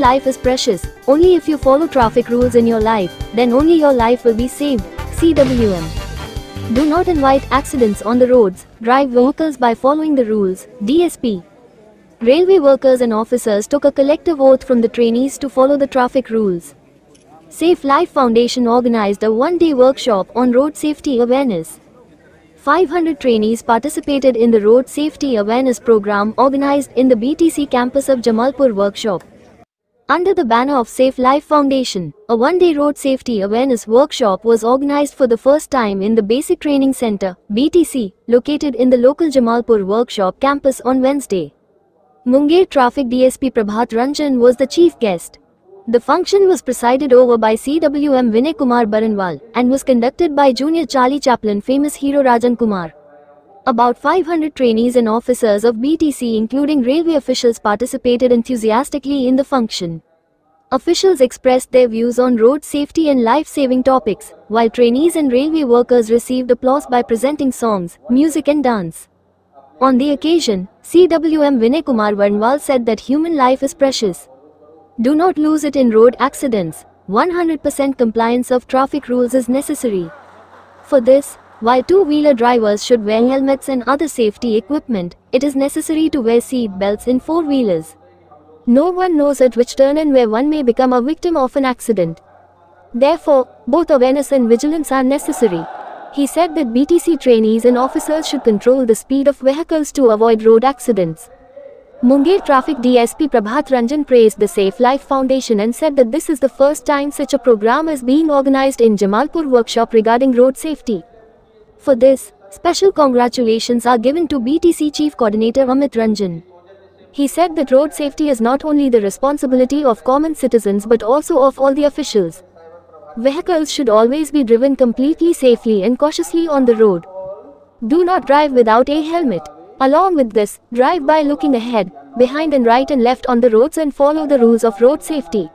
life is precious. Only if you follow traffic rules in your life, then only your life will be saved. CWM. Do not invite accidents on the roads. Drive vehicles by following the rules. DSP. Railway workers and officers took a collective oath from the trainees to follow the traffic rules. Safe Life Foundation organized a one-day workshop on road safety awareness. 500 trainees participated in the Road Safety Awareness program organized in the BTC campus of Jamalpur workshop. Under the banner of Safe Life Foundation, a one-day road safety awareness workshop was organized for the first time in the Basic Training Center, BTC, located in the local Jamalpur workshop campus on Wednesday. Munger Traffic DSP Prabhat Ranjan was the chief guest. The function was presided over by CWM Vinay Kumar Baranwal and was conducted by Junior Charlie Chaplin famous hero Rajan Kumar. About 500 trainees and officers of BTC including railway officials participated enthusiastically in the function. Officials expressed their views on road safety and life-saving topics, while trainees and railway workers received applause by presenting songs, music and dance. On the occasion, CWM Vinay Kumar Baranwal said that human life is precious. Do not lose it in road accidents. 100% compliance of traffic rules is necessary. For this, while two-wheeler drivers should wear helmets and other safety equipment, it is necessary to wear seat belts in four-wheelers. No one knows at which turn and where one may become a victim of an accident. Therefore, both awareness and vigilance are necessary. He said that BTC trainees and officers should control the speed of vehicles to avoid road accidents. Munger Traffic DSP Prabhat Ranjan praised the Safe Life Foundation and said that this is the first time such a program is being organized in Jamalpur workshop regarding road safety. For this, special congratulations are given to BTC Chief Coordinator Amit Ranjan. He said that road safety is not only the responsibility of common citizens but also of all the officials. Vehicles should always be driven completely safely and cautiously on the road. Do not drive without a helmet. Along with this, drive by looking ahead, behind and right and left on the roads and follow the rules of road safety.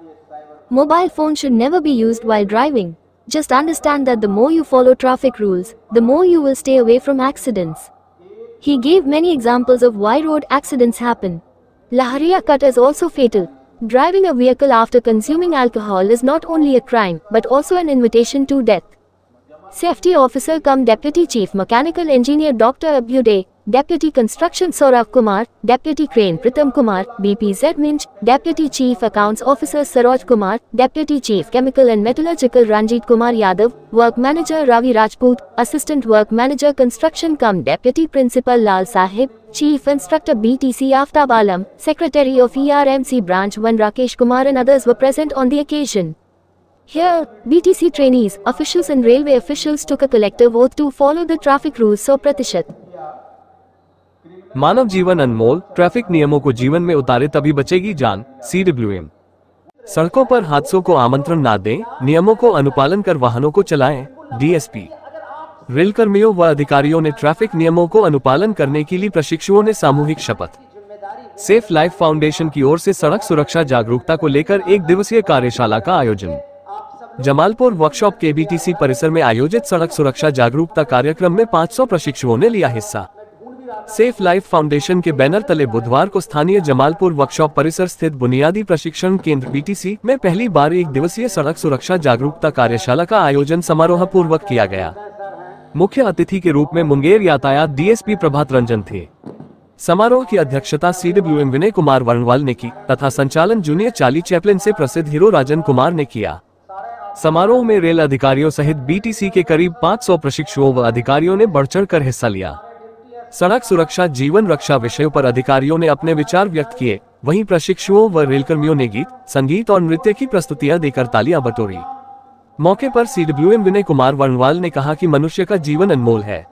Mobile phone should never be used while driving. Just understand that the more you follow traffic rules, the more you will stay away from accidents. He gave many examples of why road accidents happen. Lahariya cut is also fatal. Driving a vehicle after consuming alcohol is not only a crime, but also an invitation to death. Safety Officer cum Deputy Chief Mechanical Engineer Dr. Abhyuday, Deputy Construction Saurabh Kumar, Deputy Crane Pritam Kumar, BPZ Minch, Deputy Chief Accounts Officer Saroj Kumar, Deputy Chief Chemical and Metallurgical Ranjit Kumar Yadav, Work Manager Ravi Rajput, Assistant Work Manager Construction cum Deputy Principal Lal Sahib, Chief Instructor BTC Aftab Alam, Secretary of ERMC Branch 1 Rakesh Kumar and others were present on the occasion. Here, BTC trainees, officials and railway officials took a collective oath to follow the traffic rules 100%. मानव जीवन अनमोल, traffic नियमों को जीवन में उतारे तभी बचेगी जान। CWM। सड़कों पर हादसों को आमंत्रण ना दें, नियमों को अनुपालन कर वाहनों को चलाएं। DSP। रेल कर्मियों व अधिकारियों ने ट्रैफिक नियमों को अनुपालन करने के लिए प्रशिक्षुओं ने सामूहिक शपथ। सेफ लाइफ फाउंडेशन की ओर से सड़क सुरक्षा जागरूकता को लेकर एक दिवसीय कार्यशाला का आयोजन। जमालपुर वर्कशॉप के BTC परिसर में आयोजित सड़क सुरक्षा जागरूकता कार्यक्रम में 500 प्रशिक्षुओं ने लिया हिस्सा। सेफ लाइफ फाउंडेशन के बैनर तले बुधवार को स्थानीय जमालपुर वर्कशॉप परिसर स्थित बुनियादी प्रशिक्षण केंद्र BTC में पहली बार एक दिवसीय सड़क सुरक्षा जागरूकता कार्यशाला का आयोजन समारोह पूर्वक किया गया। मुख्य अतिथि के रूप में मुंगेर यातायात DSP प्रभात रंजन थे। समारोह की अध्यक्षता CWM विनय कुमार वर्णवाल ने की तथा संचालन जूनियर चार्ली चैपलिन से प्रसिद्ध हीरो राजन कुमार ने किया। समारोह में रेल अधिकारियों सहित BTC के करीब 500 प्रशिक्षुओं व अधिकारियों ने बढ़ चढ़ कर हिस्सा लिया। सड़क सुरक्षा जीवन रक्षा विषयों पर अधिकारियों ने अपने विचार व्यक्त किए, वहीं प्रशिक्षुओं व रेलकर्मियों ने गीत, संगीत और नृत्य की प्रस्तुतियां देकर तालियां बटोरी। मौके पर CWM विनय कुमार वर्णवाल ने कहा कि मनुष्य का जीवन अनमोल है,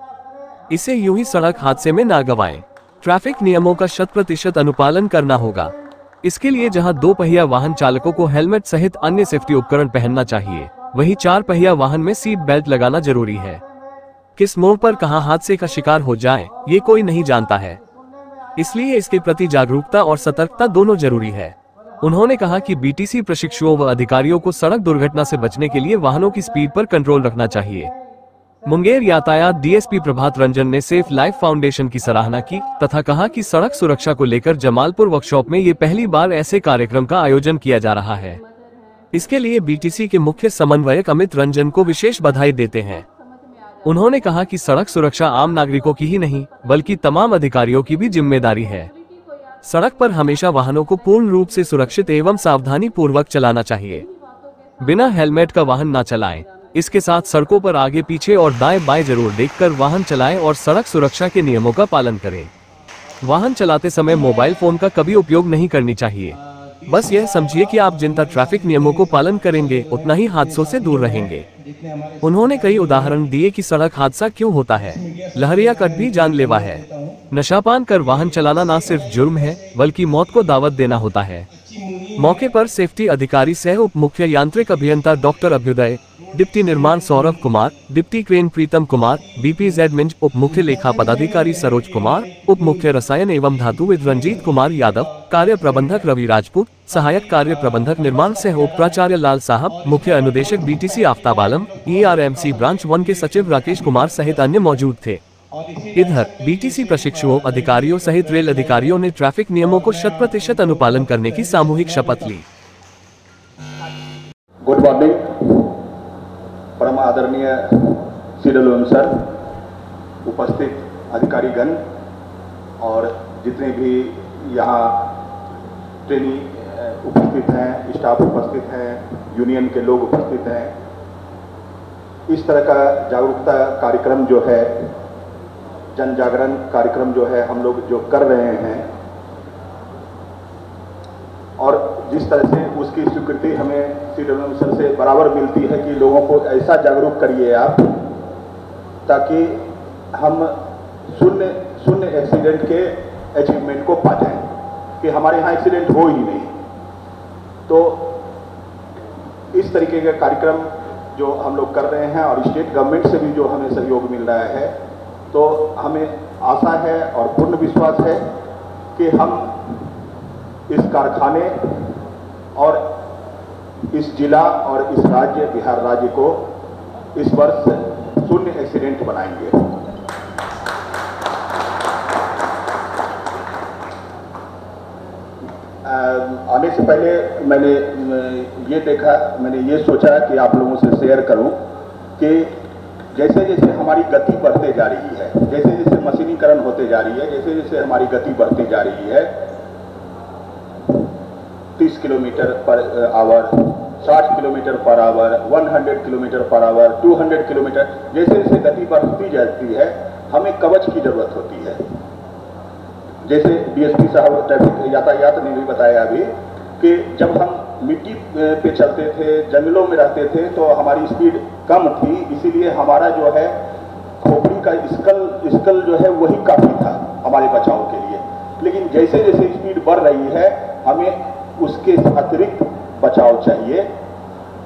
इसे यूं ही सड़क हादसे में ना गंवाएं। ट्रैफिक नियमों का 100% अनुपालन करना होगा। इसके लिए जहां 2 पहिया वाहन चालकों को हेलमेट सहित अन्य सेफ्टी उपकरण पहनना चाहिए, वहीं 4 पहिया वाहन में सीट बेल्ट लगाना जरूरी है। किस मोड़ पर कहां हादसे का शिकार हो जाए, ये कोई नहीं जानता है, इसलिए इसके प्रति जागरूकता और सतर्कता दोनों जरूरी है। उन्होंने कहा कि BTC प्रशिक्षुओं व अधिकारियों को सड़क दुर्घटना से बचने के लिए वाहनों की स्पीड पर कंट्रोल रखना चाहिए। मुंगेर यातायात डीएसपी प्रभात रंजन ने सेफ लाइफ फाउंडेशन की सराहना की तथा कहा कि सड़क सुरक्षा को लेकर जमालपुर वर्कशॉप में ये पहली बार ऐसे कार्यक्रम का आयोजन किया जा रहा है। इसके लिए बीटीसी के मुख्य समन्वयक अमित रंजन को विशेष बधाई देते हैं। उन्होंने कहा कि सड़क सुरक्षा आम नागरिकों की ही नहीं बल्कि तमाम अधिकारियों की भी जिम्मेदारी है। सड़क पर हमेशा वाहनों को पूर्ण रूप से सुरक्षित एवं सावधानी पूर्वक चलाना चाहिए। बिना हेलमेट का वाहन न चलाएं। इसके साथ सड़कों पर आगे पीछे और दाएं बाएं जरूर देखकर वाहन चलाएं और सड़क सुरक्षा के नियमों का पालन करें। वाहन चलाते समय मोबाइल फोन का कभी उपयोग नहीं करनी चाहिए। बस यह समझिए कि आप जितना ट्रैफिक नियमों को पालन करेंगे उतना ही हादसों से दूर रहेंगे। उन्होंने कई उदाहरण दिए कि सड़क हादसा क्यों होता है। लहरिया कट भी जानलेवा है। नशापान कर वाहन चलाना न सिर्फ जुर्म है बल्कि मौत को दावत देना होता है। मौके पर सेफ्टी अधिकारी सह उप मुख्य यांत्रिक अभियंता डॉक्टर अभ्युदय, डिप्टी निर्माण सौरभ कुमार, डिप्टी क्रेन प्रीतम कुमार, बीपीजेड मिंज, उप मुख्य लेखा पदाधिकारी सरोज कुमार, उप मुख्य रसायन एवं धातुविद रंजीत कुमार यादव, कार्य प्रबंधक रवि राजपूत, सहायक कार्य प्रबंधक निर्माण सह उप प्राचार्य लाल साहब, मुख्य अनुदेशक बीटीसी आफ्ताब आलम, ERMC ब्रांच 1 के सचिव राकेश कुमार सहित अन्य मौजूद थे। इधर बीटीसी प्रशिक्षुओं, अधिकारियों सहित रेल अधिकारियों ने ट्रैफिक नियमों को 100% अनुपालन करने की सामूहिक शपथ ली। Good morning. परम आदरणीय CWM सर, उपस्थित अधिकारीगण और जितने भी यहाँ ट्रेनी उपस्थित हैं, स्टाफ उपस्थित हैं, यूनियन के लोग उपस्थित हैं। इस तरह का जागरूकता कार्यक्रम जो है, जन जागरण कार्यक्रम जो है हम लोग जो कर रहे हैं और जिस तरह से उसकी स्वीकृति हमें CWM सर से बराबर मिलती है कि लोगों को ऐसा जागरूक करिए आप ताकि हम शून्य एक्सीडेंट के अचीवमेंट को पा जाएं, कि हमारे यहाँ एक्सीडेंट हो ही नहीं। तो इस तरीके का कार्यक्रम जो हम लोग कर रहे हैं और स्टेट गवर्नमेंट से भी जो हमें सहयोग मिल रहा है, तो हमें आशा है और पूर्ण विश्वास है कि हम इस कारखाने और इस जिला और इस राज्य बिहार राज्य को इस वर्ष शून्य एक्सीडेंट बनाएंगे। आने से पहले मैंने ये सोचा कि आप लोगों से शेयर करूं कि जैसे जैसे हमारी गति बढ़ते जा रही है, जैसे जैसे मशीनीकरण होते जा रही है, जैसे जैसे हमारी गति बढ़ती जा रही है, 30 kilometre per hour, 60 kilometre per hour, 100 kilometre per hour, 200 kilometre, जैसे जैसे गति बढ़ती जाती है हमें कवच की जरूरत होती है। जैसे DSP साहब ट्रैफिक यातायात ने भी बताया अभी कि जब हम मिट्टी पे चलते थे, जंगलों में रहते थे, तो हमारी स्पीड कम थी, इसीलिए हमारा जो है खोपड़ी का स्कल जो है वही काफी था हमारे बचाव के लिए। लेकिन जैसे जैसे स्पीड बढ़ रही है हमें उसके अतिरिक्त बचाव चाहिए,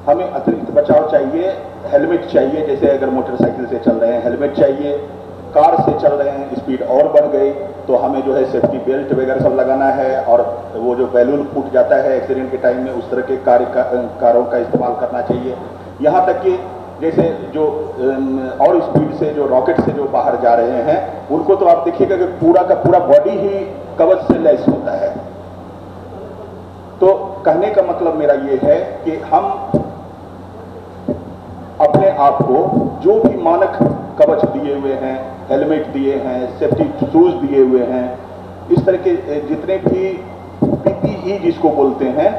हमें अतिरिक्त बचाव चाहिए। हेलमेट चाहिए, जैसे अगर मोटरसाइकिल से चल रहे हैं हेलमेट चाहिए, कार से चल रहे हैं स्पीड और बढ़ गई तो हमें जो है सेफ्टी बेल्ट वगैरह सब लगाना है, और वो जो बैलून फूट जाता है एक्सीडेंट के टाइम में उस तरह के कारों का इस्तेमाल करना चाहिए। यहाँ तक कि जैसे जो और स्पीड से जो रॉकेट से जो बाहर जा रहे हैं उनको तो आप देखिएगा कि पूरा का पूरा बॉडी ही कवच से लैस होता है। तो कहने का मतलब मेरा ये है कि हम अपने आप को जो भी मानक कवच दिए हुए हैं, हेलमेट दिए हैं, सेफ्टी शूज दिए हुए हैं, इस तरह के जितने भी PPE जिसको बोलते हैं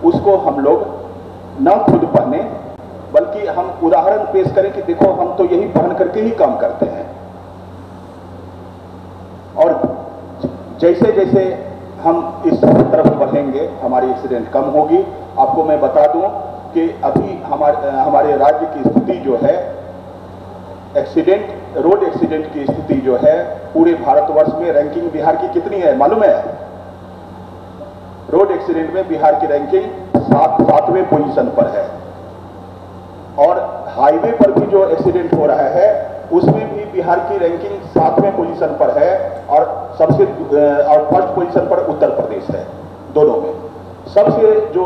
उसको हम लोग न खुद पहने बल्कि हम उदाहरण पेश करें कि देखो हम तो यही पहन करके ही काम करते हैं। और जैसे जैसे हम इस तरफ बढ़ेंगे हमारी एक्सीडेंट कम होगी। आपको मैं बता दूं कि अभी हमारे राज्य की स्थिति जो है रोड एक्सीडेंट की स्थिति जो है पूरे भारतवर्ष में रैंकिंग बिहार की कितनी है मालूम है? रोड एक्सीडेंट में बिहार की रैंकिंग 7वें पोजीशन पर है। और हाईवे पर भी जो एक्सीडेंट हो रहा है उसमें भी बिहार की रैंकिंग 7वें पोजीशन पर है और फर्स्ट पोजीशन पर उत्तर प्रदेश है। दोनों में सबसे जो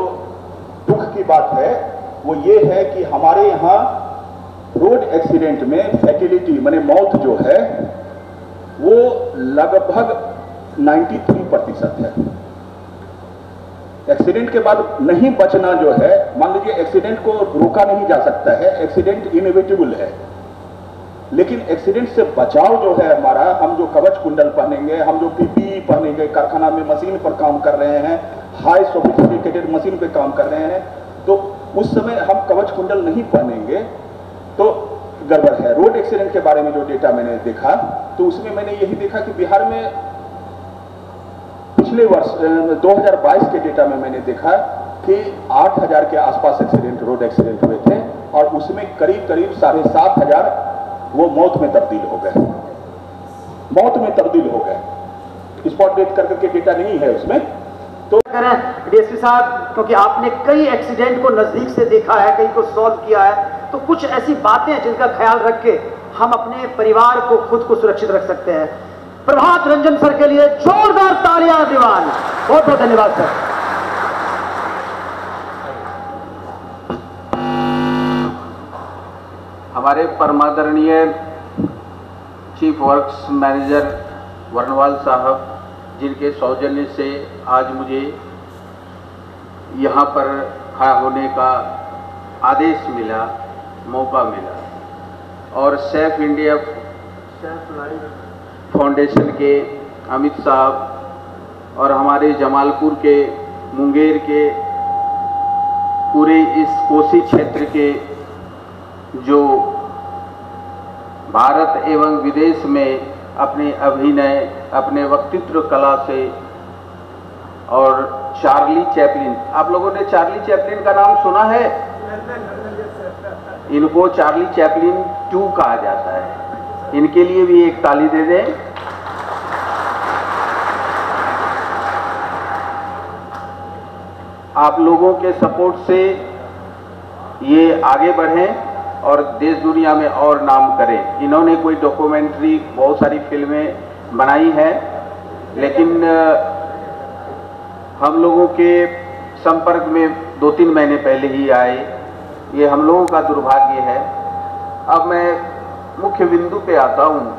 दुख की बात है वो ये है कि हमारे यहाँ रोड एक्सीडेंट में फैटेलिटी माने मौत जो है वो लगभग 93% है। एक्सीडेंट के बाद नहीं बचना जो है, मान लीजिए एक्सीडेंट को रोका नहीं जा सकता है, एक्सीडेंट इनएविटेबल है, लेकिन एक्सीडेंट से बचाव जो है हमारा, हम जो कवच कुंडल पहनेंगे, हम जो पीपीई पहनेंगे, कारखाना में मशीन पर काम कर रहे हैं, हाई सोफिस्टिकेटेड मशीन पे काम कर रहे हैं, तो उस समय हम कवच कुंडल नहीं पहनेंगे तो गड़बड़ है। रोड एक्सीडेंट के बारे में जो डेटा मैंने देखा तो उसमें मैंने यही देखा कि बिहार में पिछले वर्ष 2022 के डेटा में मैंने देखा कि 8000 के आसपास एक्सीडेंट, रोड एक्सीडेंट हुए थे और उसमें करीब 7500 वो मौत में तब्दील हो गए, मौत में तब्दील हो गए। स्पॉट डेथ करके डेटा नहीं है उसमें। तो डीएसपी साहब, क्योंकि आपने कई एक्सीडेंट को नजदीक से देखा है, कई को सॉल्व किया है, तो कुछ ऐसी बातें हैं जिनका ख्याल रख के हम अपने परिवार को, खुद को सुरक्षित रख सकते हैं। प्रभात रंजन सर के लिए जोरदार तालियां दीवान। बहुत बहुत धन्यवाद सर। हमारे परमादरणीय चीफ वर्क्स मैनेजर वर्णवाल साहब, जिनके सौजन्य से आज मुझे यहाँ पर खड़ा होने का आदेश मिला, मौका मिला, और सेफ इंडिया फाउंडेशन के अमित साहब और हमारे जमालपुर के, मुंगेर के, पूरे इस कोसी क्षेत्र के जो भारत एवं विदेश में अपने अभिनय, अपने वक्तृत्व कला से, और चार्ली चैपलिन, आप लोगों ने चार्ली चैपलिन का नाम सुना है? इनको चार्ली चैपलिन 2 कहा जाता है। इनके लिए भी एक ताली दे दें। आप लोगों के सपोर्ट से ये आगे बढ़ें और देश दुनिया में और नाम करें। इन्होंने कोई डॉक्यूमेंट्री, बहुत सारी फिल्में बनाई हैं, लेकिन हम लोगों के संपर्क में 2-3 महीने पहले ही आए। ये हम लोगों का दुर्भाग्य है। अब मैं मुख्य बिंदु पे आता हूँ।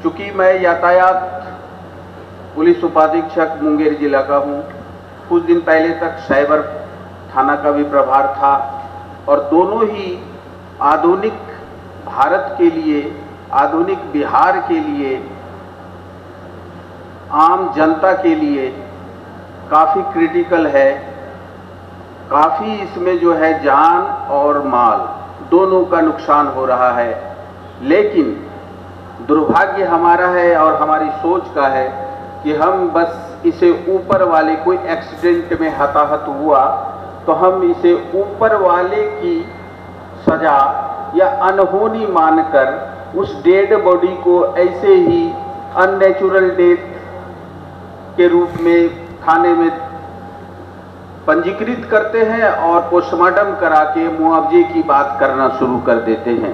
चूंकि मैं यातायात पुलिस उपाधीक्षक मुंगेर जिला का हूँ, कुछ दिन पहले तक साइबर थाना का भी प्रभार था, और दोनों ही आधुनिक भारत के लिए, आधुनिक बिहार के लिए, आम जनता के लिए काफ़ी क्रिटिकल है। काफ़ी इसमें जो है जान और माल दोनों का नुकसान हो रहा है। लेकिन दुर्भाग्य हमारा है और हमारी सोच का है कि हम बस इसे ऊपर वाले, कोई एक्सीडेंट में हताहत हुआ तो हम इसे ऊपर वाले की सजा या अनहोनी मानकर उस डेड बॉडी को ऐसे ही अननेचुरल डेथ के रूप में थाने में पंजीकृत करते हैं और पोस्टमार्टम करा के मुआवजे की बात करना शुरू कर देते हैं।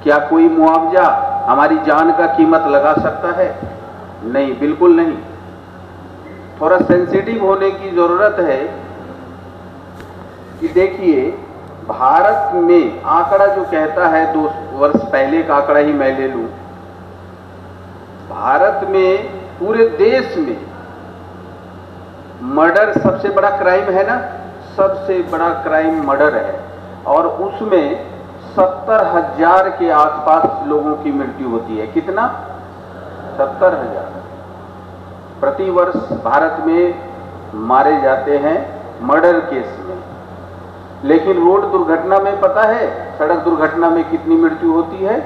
क्या कोई मुआवजा हमारी जान का कीमत लगा सकता है? नहीं, बिल्कुल नहीं। थोड़ा सेंसिटिव होने की जरूरत है कि देखिए, भारत में आंकड़ा जो कहता है, 2 वर्ष पहले का आंकड़ा ही मैं ले लूं, भारत में पूरे देश में मर्डर सबसे बड़ा क्राइम है ना, सबसे बड़ा क्राइम मर्डर है, और उसमें 70,000 के आसपास लोगों की मृत्यु होती है। कितना? 70,000 प्रति वर्ष भारत में मारे जाते हैं मर्डर केस में। लेकिन रोड दुर्घटना में पता है, सड़क दुर्घटना में कितनी मृत्यु होती है?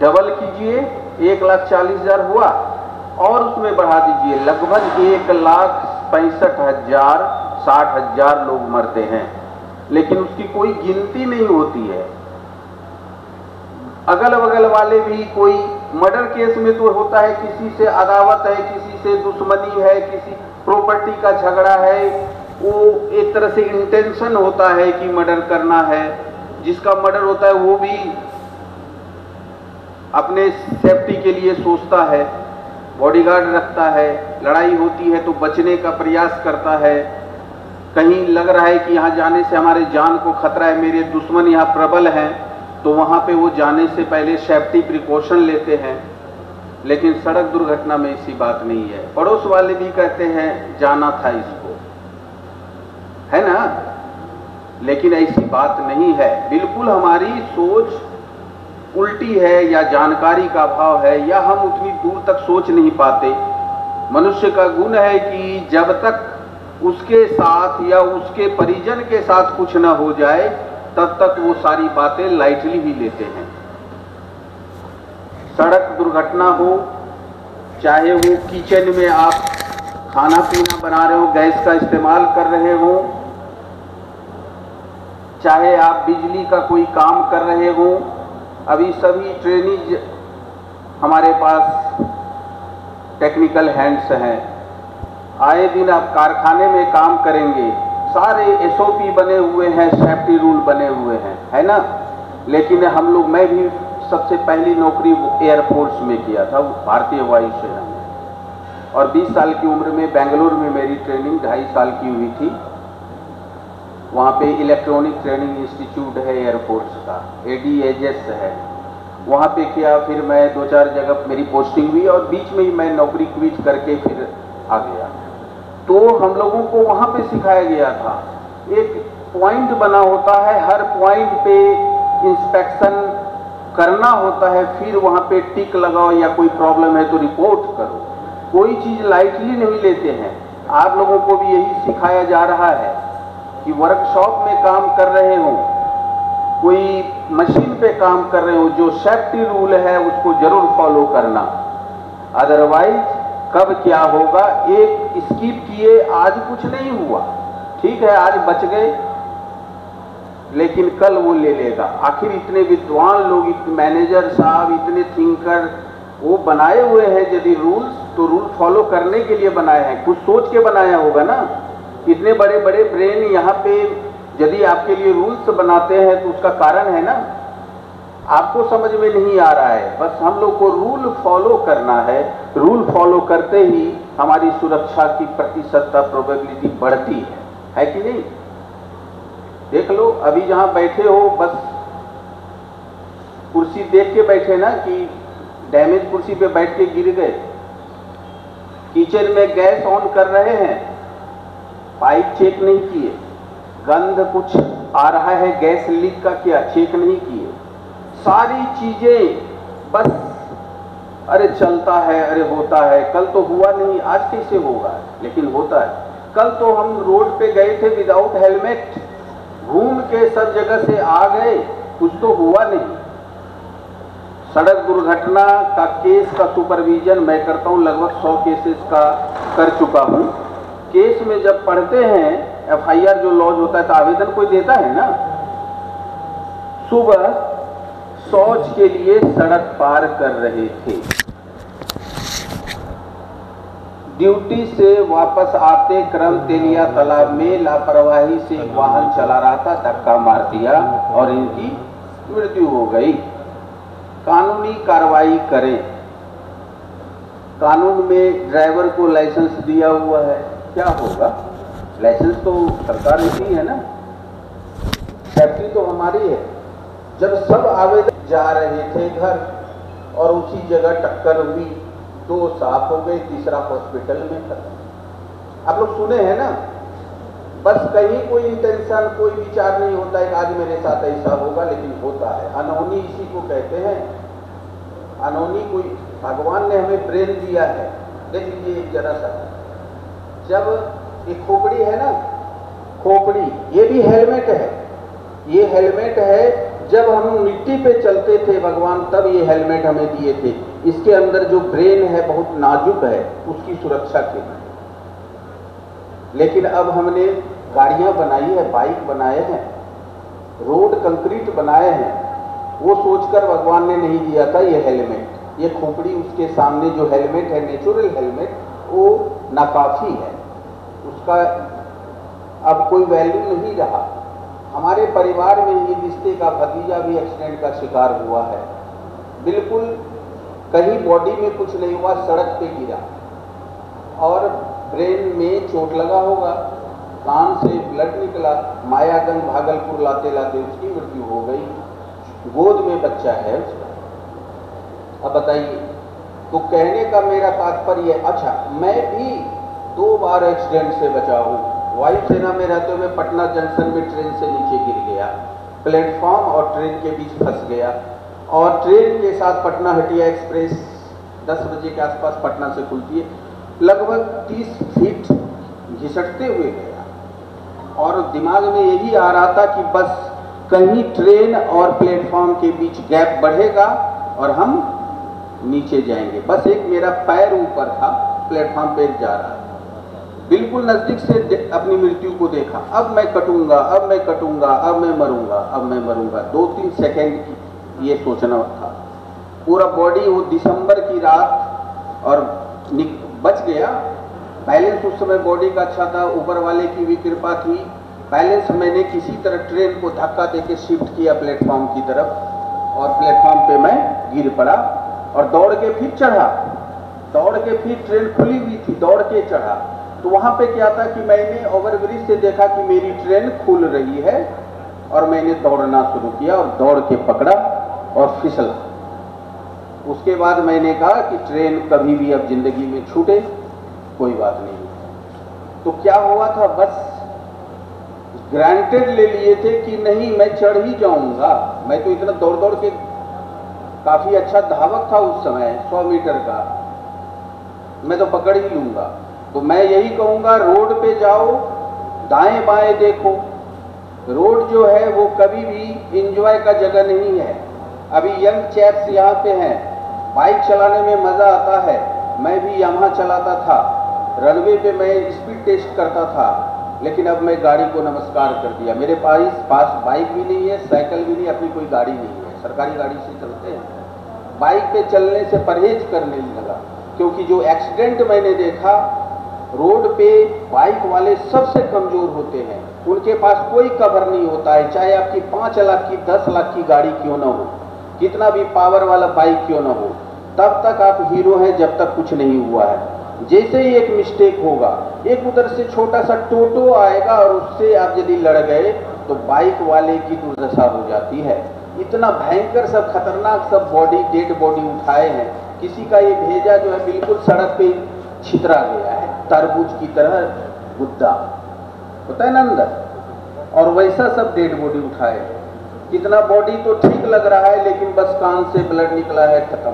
डबल कीजिए, 1,40,000 हुआ, और उसमें बढ़ा दीजिए, लगभग 1,65,000, 60,000 लोग मरते हैं, लेकिन उसकी कोई गिनती नहीं होती है। अगल बगल वाले भी कोई मर्डर केस में तो होता है, किसी से अदावत है, किसी से दुश्मनी है, किसी प्रॉपर्टी का झगड़ा है, वो एक तरह से इंटेंशन होता है कि मर्डर करना है। जिसका मर्डर होता है वो भी अपने सेफ्टी के लिए सोचता है, बॉडीगार्ड रखता है, लड़ाई होती है तो बचने का प्रयास करता है। कहीं लग रहा है कि यहाँ जाने से हमारे जान को खतरा है, मेरे दुश्मन यहाँ प्रबल हैं, तो वहाँ पे वो जाने से पहले सेफ्टी प्रिकॉशन लेते हैं। लेकिन सड़क दुर्घटना में ऐसी बात नहीं है। पड़ोस वाले भी कहते हैं जाना था इसको, है ना, लेकिन ऐसी बात नहीं है। बिल्कुल हमारी सोच उल्टी है, या जानकारी का अभाव है, या हम उतनी दूर तक सोच नहीं पाते। मनुष्य का गुण है कि जब तक उसके साथ या उसके परिजन के साथ कुछ ना हो जाए तब तक वो सारी बातें लाइटली ही लेते हैं। सड़क दुर्घटना हो, चाहे वो किचन में आप खाना पीना बना रहे हो, गैस का इस्तेमाल कर रहे हो, चाहे आप बिजली का कोई काम कर रहे हो, अभी सभी ट्रेनीज हमारे पास टेक्निकल हैंड्स हैं। आए दिन आप कारखाने में काम करेंगे, सारे एसओपी बने हुए हैं, सेफ्टी रूल बने हुए हैं, है ना। लेकिन हम लोग, मैं भी सबसे पहली नौकरी एयरफोर्स में किया था, भारतीय वायुसेना में, और 20 साल की उम्र में बेंगलुरु में मेरी ट्रेनिंग 2.5 साल की हुई थी। वहाँ पे इलेक्ट्रॉनिक ट्रेनिंग इंस्टीट्यूट है एयरफोर्स का, ADAGS है, वहाँ पे किया। फिर मैं 2-4 जगह मेरी पोस्टिंग हुई और बीच में ही मैं नौकरी क्विट करके फिर आ गया। तो हम लोगों को वहाँ पे सिखाया गया था, एक पॉइंट बना होता है, हर पॉइंट पे इंस्पेक्शन करना होता है, फिर वहाँ पे टिक लगाओ, या कोई प्रॉब्लम है तो रिपोर्ट करो। कोई चीज़ लाइटली नहीं लेते हैं। आप लोगों को भी यही सिखाया जा रहा है कि वर्कशॉप में काम कर रहे हो, कोई मशीन पे काम कर रहे हो, जो सेफ्टी रूल है उसको जरूर फॉलो करना। अदरवाइज कब क्या होगा, एक स्किप किए, आज कुछ नहीं हुआ, ठीक है, आज बच गए, लेकिन कल वो ले लेगा। आखिर इतने विद्वान लोग, मैनेजर साहब, इतने थिंकर, वो बनाए हुए हैं यदि रूल्स, तो रूल फॉलो करने के लिए बनाए हैं, कुछ सोच के बनाया होगा ना। इतने बड़े बड़े ब्रेन यहाँ पे यदि आपके लिए रूल्स बनाते हैं तो उसका कारण है ना। आपको समझ में नहीं आ रहा है, बस हम लोग को रूल फॉलो करना है। रूल फॉलो करते ही हमारी सुरक्षा की प्रतिशतता, प्रोबेबिलिटी बढ़ती है कि नहीं। देख लो, अभी जहां बैठे हो, बस कुर्सी देख के बैठे ना, कि डैमेज कुर्सी पे बैठ के गिर गए। किचन में गैस ऑन कर रहे हैं, पाइप चेक नहीं किए, गंध कुछ आ रहा है, गैस लीक का क्या चेक नहीं किए, सारी चीजें बस अरे चलता है, अरे होता है, कल तो हुआ नहीं, आज कैसे होगा, लेकिन होता है। कल तो हम रोड पे गए थे विदाउट हेलमेट, घूम के सब जगह से आ गए, कुछ तो हुआ नहीं। सड़क दुर्घटना का केस का सुपरविजन मैं करता हूं, लगभग 100 केसेस का कर चुका हूं। केस में जब पढ़ते हैं, FIR जो लॉज होता है तो आवेदन कोई देता है ना। सुबह शौच के लिए सड़क पार कर रहे थे, ड्यूटी से वापस आते क्रम तेलिया तालाब में लापरवाही से वाहन चला रहा था, धक्का मार दिया और इनकी मृत्यु हो गई। कानूनी कार्रवाई करें। कानून में ड्राइवर को लाइसेंस दिया हुआ है, क्या होगा, लाइसेंस तो सरकार देती है ना, सेफ्टी तो हमारी है। जब सब आवेदन जा रहे थे घर और उसी जगह टक्कर हुई, 2 साफ हो गए, तीसरा हॉस्पिटल में खत्म। आप लोग सुने हैं ना, बस कहीं कोई इंटेंशन, कोई विचार नहीं होता है कि आज मेरे साथ ऐसा होगा, लेकिन होता है। अनहोनी इसी को कहते हैं। अनहोनी कोई, भगवान ने हमें ब्रेन दिया है, देख लीजिए जरा सा, जब ये खोपड़ी है ना, खोपड़ी, ये भी हेलमेट है, ये हेलमेट है। जब हम मिट्टी पे चलते थे भगवान, तब ये हेलमेट हमें दिए थे। इसके अंदर जो ब्रेन है बहुत नाजुक है, उसकी सुरक्षा के लिए। लेकिन अब हमने गाड़ियां बनाई है, बाइक बनाए हैं, रोड कंक्रीट बनाए हैं, वो सोचकर भगवान ने नहीं दिया था ये हेलमेट। ये खोपड़ी उसके सामने जो हेलमेट है, नेचुरल हेलमेट, वो नाकाफी है, उसका अब कोई वैल्यू नहीं रहा। हमारे परिवार में ये रिश्ते का भतीजा भी एक्सीडेंट का शिकार हुआ है, बिल्कुल कहीं बॉडी में कुछ नहीं हुआ, सड़क पे गिरा और ब्रेन में चोट लगा होगा, कान से ब्लड निकला, मायागंज भागलपुर लाते लाते उसकी मृत्यु हो गई, गोद में बच्चा है उसका। अब बताइए, तो कहने का मेरा तात्पर्य, अच्छा मैं भी 2 बार एक्सीडेंट से बचा हूँ। वायुसेना में रहते हुए पटना जंक्शन में ट्रेन से नीचे गिर गया, प्लेटफॉर्म और ट्रेन के बीच फंस गया, और ट्रेन के साथ पटना हटिया एक्सप्रेस 10 बजे के आसपास पटना से खुलती है, लगभग 30 फीट घिसटते हुए गया। और दिमाग में यही आ रहा था कि बस कहीं ट्रेन और प्लेटफॉर्म के बीच गैप बढ़ेगा और हम नीचे जाएंगे। बस एक मेरा पैर ऊपर था, प्लेटफॉर्म पे जा रहा था, बिल्कुल नजदीक से अपनी मृत्यु को देखा। अब मैं कटूंगा, अब मैं कटूंगा, अब मैं मरूंगा, अब मैं मरूंगा। 2-3 सेकेंड की ये सोचना था। पूरा बॉडी, वो दिसंबर की रात, और बच गया। बैलेंस उस समय बॉडी का अच्छा था, ऊपर वाले की भी कृपा थी। बैलेंस मैंने किसी तरह ट्रेन को धक्का देके शिफ्ट किया प्लेटफॉर्म की तरफ, और प्लेटफॉर्म पे मैं गिर पड़ा और दौड़ के फिर चढ़ा। दौड़ के फिर ट्रेन खुली हुई थी, दौड़ के चढ़ा। तो वहां पे क्या था कि मैंने ओवरब्रिज से देखा कि मेरी ट्रेन खुल रही है, और मैंने दौड़ना शुरू किया और दौड़ के पकड़ा और फिसला। उसके बाद मैंने कहा कि ट्रेन कभी भी अब जिंदगी में छूटे कोई बात नहीं। तो क्या हुआ था, बस ग्रांटेड ले लिए थे कि नहीं मैं चढ़ ही जाऊंगा। मैं तो इतना दौड़ दौड़ के, काफी अच्छा धावक था उस समय, 100 मीटर का, मैं तो पकड़ ही लूंगा। तो मैं यही कहूंगा, रोड पे जाओ, दाएं बाएं देखो। रोड जो है वो कभी भी एंजॉय का जगह नहीं है। अभी यंग चैप्स यहाँ पे हैं, बाइक चलाने में मजा आता है। मैं भी यामाहा चलाता था, रनवे पे मैं स्पीड टेस्ट करता था, लेकिन अब मैं गाड़ी को नमस्कार कर दिया। मेरे पास बाइक भी नहीं है, साइकिल भी नहीं, अपनी कोई गाड़ी नहीं है, सरकारी गाड़ी से चलते हैं। बाइक पे चलने से परहेज करने लगा, क्योंकि जो एक्सीडेंट मैंने देखा रोड पे, बाइक वाले सबसे कमजोर होते हैं। उनके पास कोई कवर नहीं होता है, चाहे आपकी 5 लाख की 10 लाख की गाड़ी क्यों ना हो, कितना भी पावर वाला बाइक क्यों ना हो, तब तक आप हीरो हैं जब तक कुछ नहीं हुआ है। जैसे ही एक मिस्टेक होगा, एक उधर से छोटा सा टोटो आएगा और उससे आप यदि लड़ गए तो बाइक वाले की दुर्दशा हो जाती है। इतना भयंकर सब खतरनाक सब बॉडी, डेड बॉडी उठाए हैं। किसी का ये भेजा जो है बिल्कुल सड़क पे छितरा गया है, तरबूज की तरह गुद्दा होता है ना अंदर, और वैसा सब डेड बॉडी उठाए। कितना बॉडी तो ठीक लग रहा है, लेकिन बस कान से ब्लड निकला है, खत्म।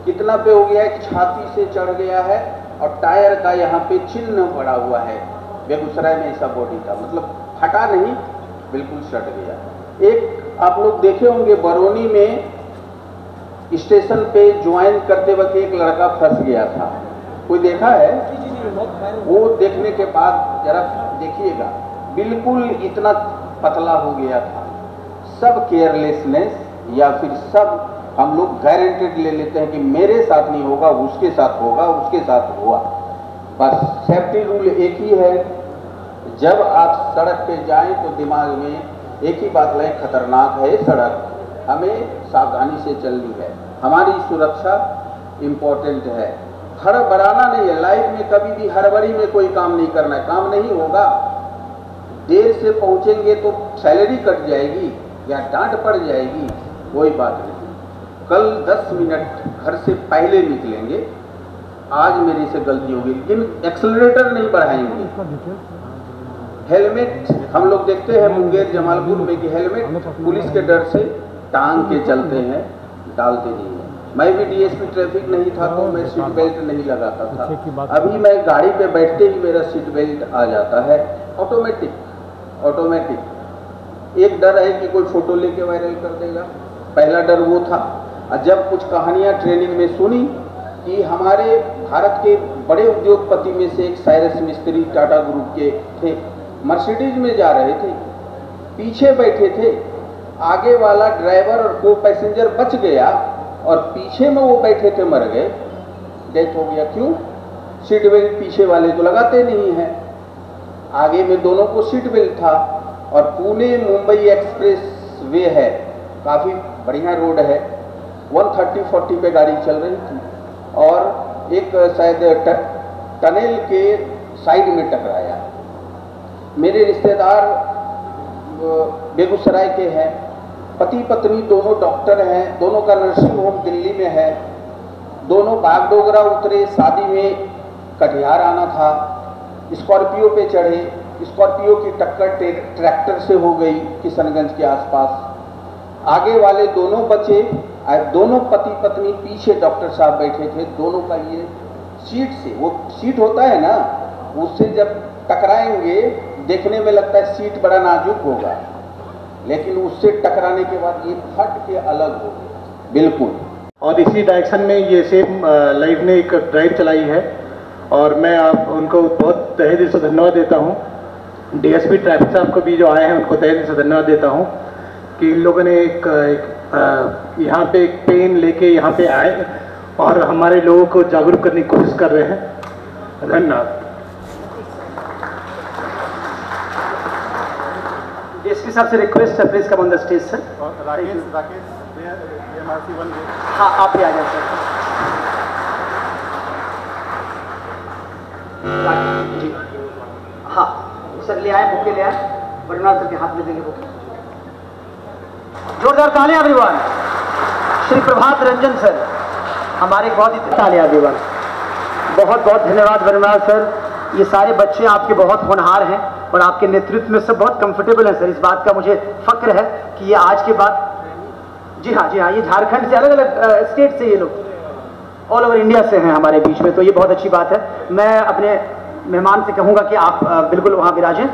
कितना पे हो गया है, छाती से चढ़ गया है और टायर का यहाँ पे चिन्ह पड़ा हुआ है। बेगूसराय में ऐसा बॉडी था, मतलब फटा नहीं, बिल्कुल सट गया। एक आप लोग देखे होंगे, बरौनी में स्टेशन पे ज्वाइन करते वक्त एक लड़का फंस गया था, कोई देखा है? वो देखने के बाद जरा देखिएगा, बिल्कुल इतना पतला हो गया था। सब केयरलेसनेस, या फिर सब हम लोग गारंटेड ले लेते हैं कि मेरे साथ नहीं होगा, उसके साथ होगा, उसके साथ हुआ। बस सेफ्टी रूल एक ही है, जब आप सड़क पे जाएं तो दिमाग में एक ही बात लाएं, खतरनाक है सड़क, हमें सावधानी से चलनी है, हमारी सुरक्षा इम्पोर्टेंट है। हड़बड़ाना नहीं है लाइफ में, कभी भी हड़बड़ी में कोई काम नहीं करना है, काम नहीं होगा। देर से पहुंचेंगे तो सैलरी कट जाएगी या डांट पड़ जाएगी, कोई बात नहीं। कल 10 मिनट घर से पहले निकलेंगे, आज मेरी से गलती होगी, लेकिन एक्सेलरेटर नहीं बढ़ाएंगे। हेलमेट हम लोग देखते हैं मुंगेर जमालपुर में कि हेलमेट पुलिस के डर से टांग के चलते हैं, डालते नहीं है। मैं भी डीएसपी ट्रैफिक नहीं था तो मैं सीट बेल्ट नहीं लगाता था, अभी मैं गाड़ी पे बैठते ही मेरा सीट बेल्ट आ जाता है, ऑटोमेटिक। एक डर है कि कोई फोटो लेके वायरल कर देगा, पहला डर वो था। और जब कुछ कहानियां ट्रेनिंग में सुनी कि हमारे भारत के बड़े उद्योगपति में से एक साइरस मिस्त्री टाटा ग्रुप के थे, मर्सिडीज में जा रहे थे, पीछे बैठे थे, आगे वाला ड्राइवर और को पैसेंजर बच गया और पीछे में वो बैठे थे मर गए, डेथ हो गया। क्यों? सीट बेल्ट पीछे वाले तो लगाते नहीं है, आगे में दोनों को सीट बेल्ट था। और पुणे मुंबई एक्सप्रेस वे है, काफी बढ़िया रोड है, 130-40 पे गाड़ी चल रही थी और एक शायद टनल के साइड में टकराया। मेरे रिश्तेदार बेगूसराय के हैं, पति पत्नी दोनों डॉक्टर हैं, दोनों का नर्सिंग होम दिल्ली में है, दोनों बागडोगरा उतरे, शादी में कटिहार आना था, स्कॉर्पियो पे चढ़े, स्कॉर्पियो की टक्कर ट्रैक्टर से हो गई किशनगंज के आसपास। आगे वाले दोनों बचे, दोनों पति पत्नी पीछे डॉक्टर साहब बैठे थे, दोनों का ये सीट से, वो सीट होता है ना, उससे जब टकराएंगे देखने में लगता है सीट बड़ा नाजुक होगा, लेकिन उससे टकराने के बाद ये फट के अलग हो गया बिल्कुल। और इसी डायरेक्शन में ये सेम लाइफ ने एक ड्राइव चलाई है और मैं आप उनको बहुत तहे दिल से धन्यवाद देता हूँ। डीएसपी ट्रैफिक साहब को भी जो आए हैं उनको तहे दिल से धन्यवाद देता हूँ कि इन लोगों ने यहाँ पे एक पेन लेके यहाँ पे आए और हमारे लोगों को जागरूक करने की कोशिश कर रहे हैं। धन्यवाद। डीएसपी साहब से रिक्वेस्ट है, please come on the stage sir. Rakesh हाँ आप भी आ जाए सर। जी हाँ सर ले आए, बुके ले आए, बरनाल सर के हाथ में देंगे बुके। जोरदार तालियां एवरीवन। श्री प्रभात रंजन सर हमारे बहुत ही तालियां एवरीवन। बहुत बहुत धन्यवाद बरनाल सर। ये सारे बच्चे आपके बहुत होनहार हैं और आपके नेतृत्व में सब बहुत कंफर्टेबल हैं सर। इस बात का मुझे फक्र है कि ये आज के बाद, जी हाँ ये झारखंड से, अलग अलग स्टेट से ये लोग ऑल ओवर इंडिया से हैं हमारे बीच में, तो ये बहुत अच्छी बात है। मैं अपने मेहमान से कहूँगा कि आप बिल्कुल वहाँ विराजें।